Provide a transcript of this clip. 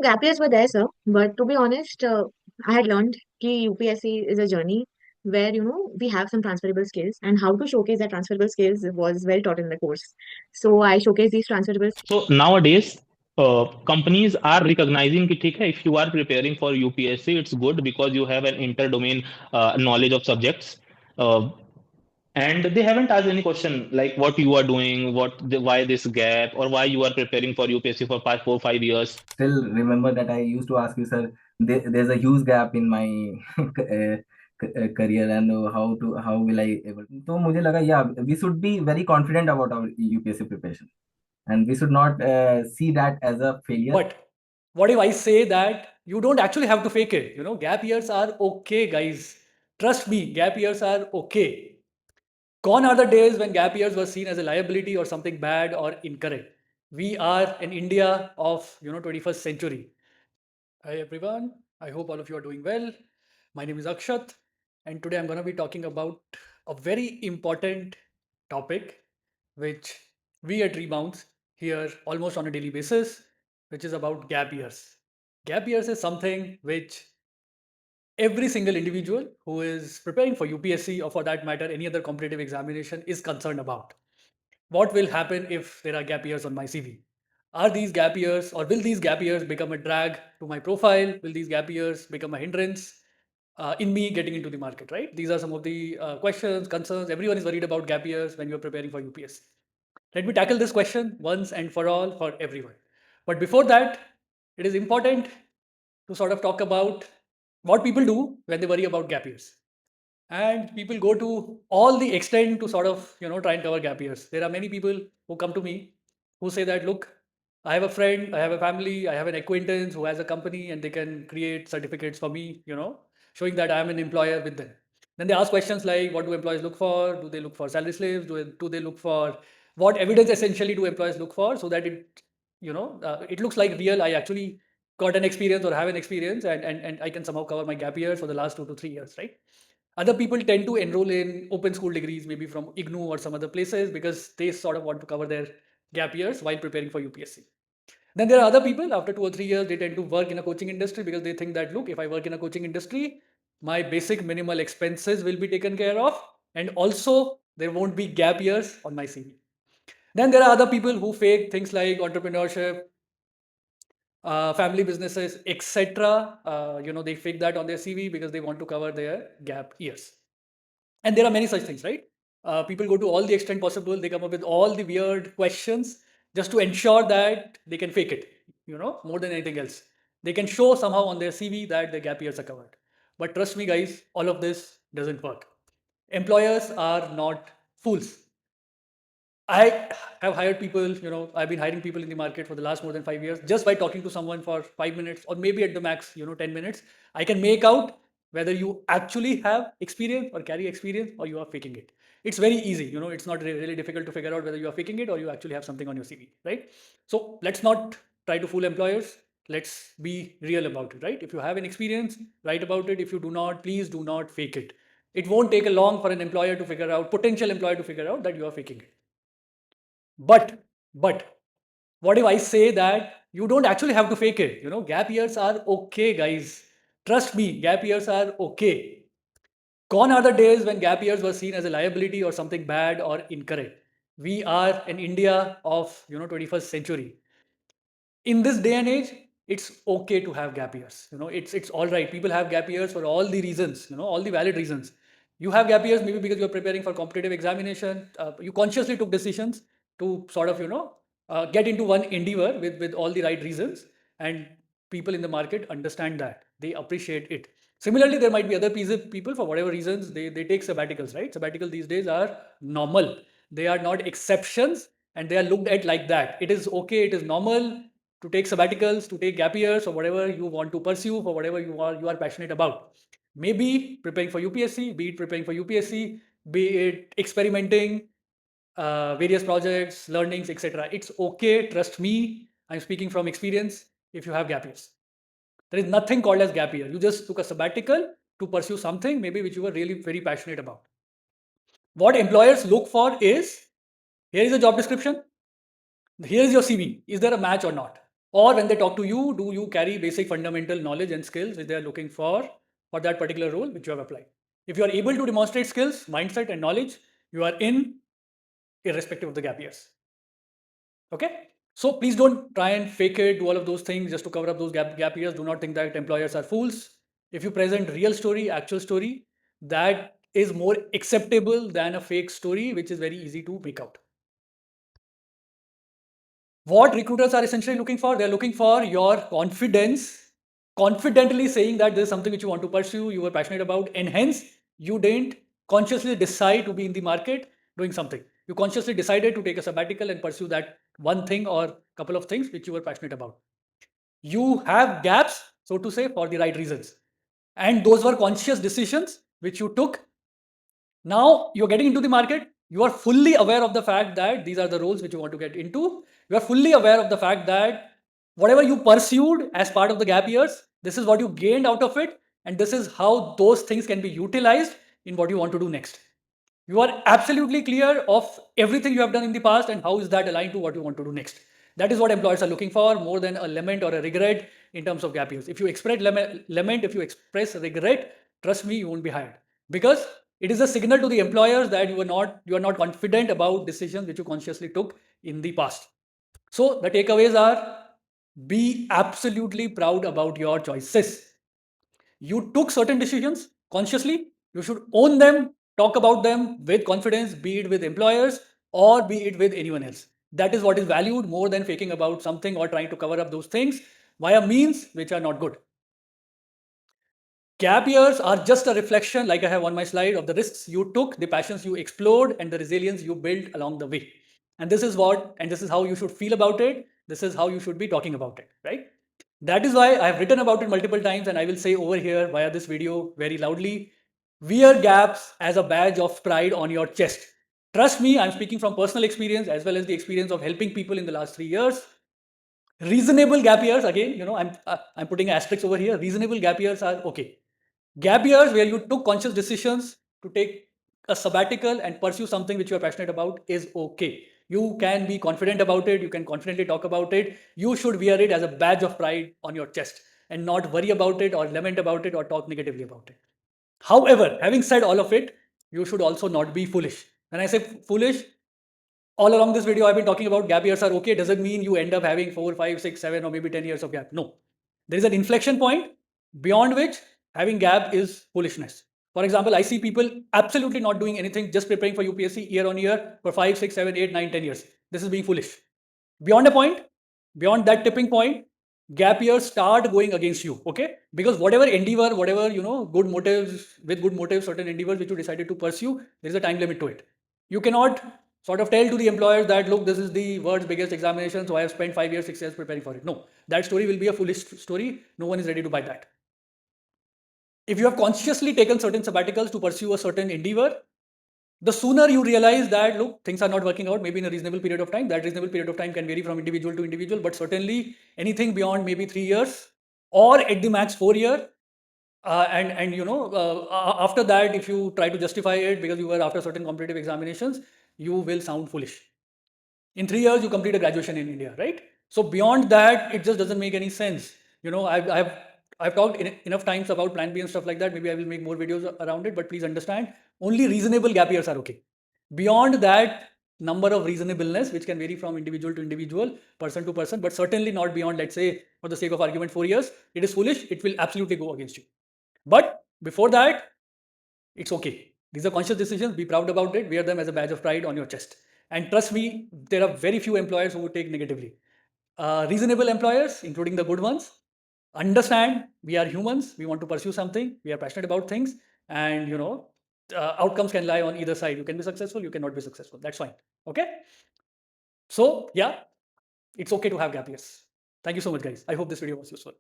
gap years were there, sir. But to be honest, I had learned that UPSC is a journey where we have some transferable skills, and how to showcase that transferable skills was well taught in the course. So I showcase these transferable. So nowadays, companies are recognizing कि ठीक है, if you are preparing for UPSC, it's good because you have an inter-domain knowledge of subjects. Uh, and they haven't asked any question like what you are doing, why this gap, or why you are preparing for UPSC for past 4 5 years. Still remember that I used to ask you, sir, there's a huge gap in my career, and how will I able. So मुझे लगा, yeah, we should be very confident about our UPSC preparation, and we should not see that as a failure. But what if I say that you don't actually have to fake it? Gap years are okay, guys. Trust me, gap years are okay. Gone are the days when gap years were seen as a liability or something bad or incorrect. We are in India of 21st century. Hi everyone. I hope all of you are doing well. My name is Akshat, and today I'm going to be talking about a very important topic which we at Rebounds hear almost on a daily basis, which is about gap years. Gap years is something which every single individual who is preparing for UPSC, or for that matter any other competitive examination, is concerned about. What will happen if there are gap years on my CV? Are these gap years, or will these gap years become a drag to my profile? Will these gap years become a hindrance in me getting into the market, right? These are some of the questions, concerns. Everyone is worried about gap years when you're preparing for UPSC. Let me tackle this question once and for all for everyone. But before that, it is important to sort of talk about what people do when they worry about gap years. And people go to all the extent to sort of try and cover gap years. There are many people who come to me who say that, look, I have a friend, I have a family, I have an acquaintance who has a company, and they can create certificates for me, showing that I am an employer with them. Then they ask questions like, what do employees look for? Do they look for salary slaves? Do they look for what evidence essentially do employees look for, so that it looks like real, I actually got an experience or have an experience, and I can somehow cover my gap years for the last 2 to 3 years, right? Other people tend to enroll in open school degrees, maybe from IGNU or some other places, because they sort of want to cover their gap years while preparing for UPSC. Then there are other people, after 2 or 3 years, they tend to work in a coaching industry because they think that, look, if I work in a coaching industry, my basic minimal expenses will be taken care of, and also there won't be gap years on my CV. Then there are other people who fake things like entrepreneurship, family businesses, etc. They fake that on their CV because they want to cover their gap years. And there are many such things, right? People go to all the extent possible. They come up with all the weird questions just to ensure that they can fake it, more than anything else. They can show somehow on their CV that their gap years are covered. But trust me, guys, all of this doesn't work. Employers are not fools. I have hired people, I've been hiring people in the market for the last more than 5 years. Just by talking to someone for 5 minutes, or maybe at the max, 10 minutes, I can make out whether you actually have experience or carry experience, or you are faking it. It's very easy, it's not really difficult to figure out whether you are faking it or you actually have something on your CV, right? So let's not try to fool employers. Let's be real about it, right? If you have an experience, write about it. If you do not, please do not fake it. It won't take a long for an employer to figure out, potential employer to figure out that you are faking it. But what if I say that you don't actually have to fake it? Gap years are okay, guys. Trust me, gap years are okay. Gone are the days when gap years were seen as a liability or something bad or incorrect. We are in India of 21st century. In this day and age, it's okay to have gap years. It's all right. People have gap years for all the reasons, all the valid reasons. You have gap years maybe because you're preparing for competitive examination. You consciously took decisions to sort of get into one endeavor with all the right reasons, and people in the market understand that, they appreciate it. Similarly, there might be other people, for whatever reasons, they take sabbaticals, right? Sabbatical these days are normal. They are not exceptions, and they are looked at like that. It is okay, it is normal to take sabbaticals, to take gap years, or whatever you want to pursue, for whatever you are passionate about. Maybe preparing for UPSC, be it preparing for UPSC, be it experimenting, various projects, learnings, etc. It's okay, trust me, I'm speaking from experience, if you have gap years. There is nothing called as gap year. You just took a sabbatical to pursue something maybe which you were really very passionate about. What employers look for is, here is a job description, here is your CV. Is there a match or not? Or when they talk to you, do you carry basic fundamental knowledge and skills which they are looking for that particular role which you have applied? If you are able to demonstrate skills, mindset, and knowledge, you are in, irrespective of the gap years. Okay? So please don't try and fake it, do all of those things just to cover up those gap years. Do not think that employers are fools. If you present real story, actual story, that is more acceptable than a fake story, which is very easy to make out. What recruiters are essentially looking for, they're looking for your confidence, confidently saying that this is something which you want to pursue, you were passionate about, and hence you didn't consciously decide to be in the market doing something. You consciously decided to take a sabbatical and pursue that one thing or couple of things which you were passionate about. You have gaps, so to say, for the right reasons. And those were conscious decisions which you took. Now you're getting into the market. You are fully aware of the fact that these are the roles which you want to get into. You are fully aware of the fact that whatever you pursued as part of the gap years, this is what you gained out of it. And this is how those things can be utilized in what you want to do next. You are absolutely clear of everything you have done in the past and how is that aligned to what you want to do next. That is what employers are looking for, more than a lament or a regret in terms of gap years. If you express lament, if you express regret, trust me, you won't be hired, because it is a signal to the employers that you are not confident about decisions which you consciously took in the past. So the takeaways are: be absolutely proud about your choices. You took certain decisions consciously, you should own them, talk about them with confidence, be it with employers or be it with anyone else. That is what is valued more than faking about something or trying to cover up those things via means which are not good. Gap years are just a reflection, like I have on my slide, of the risks you took, the passions you explored, and the resilience you built along the way. And this is how you should feel about it. This is how you should be talking about it, right? That is why I have written about it multiple times, and I will say over here via this video very loudly: wear gaps as a badge of pride on your chest. Trust me, I'm speaking from personal experience as well as the experience of helping people in the last 3 years. Reasonable gap years, again, I'm putting asterisks over here. Reasonable gap years are okay. Gap years where you took conscious decisions to take a sabbatical and pursue something which you are passionate about is okay. You can be confident about it. You can confidently talk about it. You should wear it as a badge of pride on your chest and not worry about it or lament about it or talk negatively about it. However, having said all of it, you should also not be foolish. When I say foolish, all along this video, I've been talking about gap years are okay. Doesn't mean you end up having 4, 5, 6, 7, or maybe 10 years of gap. No. There is an inflection point beyond which having gap is foolishness. For example, I see people absolutely not doing anything, just preparing for UPSC year on year for 5, 6, 7, 8, 9, 10 years. This is being foolish. Beyond a point, beyond that tipping point, gap years start going against you, okay? Because whatever endeavor, whatever, good motives, with good motives, certain endeavors which you decided to pursue, there is a time limit to it. You cannot sort of tell to the employers that, look, this is the world's biggest examination, so I have spent 5 years, 6 years preparing for it. No, that story will be a foolish story. No one is ready to buy that. If you have consciously taken certain sabbaticals to pursue a certain endeavor, the sooner you realize that, look, things are not working out, maybe in a reasonable period of time. That reasonable period of time can vary from individual to individual, but certainly anything beyond maybe 3 years or at the max 4 years. After that, if you try to justify it because you were after certain competitive examinations, you will sound foolish. In 3 years, you complete a graduation in India, right? So beyond that, it just doesn't make any sense. I've talked enough times about Plan B and stuff like that. Maybe I will make more videos around it, but please understand, only reasonable gap years are okay. Beyond that number of reasonableness, which can vary from individual to individual, person to person, but certainly not beyond, let's say, for the sake of argument, 4 years, it is foolish. It will absolutely go against you. But before that, it's okay. These are conscious decisions. Be proud about it. Wear them as a badge of pride on your chest. And trust me, there are very few employers who would take negatively. Reasonable employers, including the good ones, understand we are humans. We want to pursue something. We are passionate about things. And, outcomes can lie on either side. You can be successful. You cannot be successful. That's fine. Okay. So, yeah, it's okay to have gap years. Thank you so much, guys. I hope this video was useful.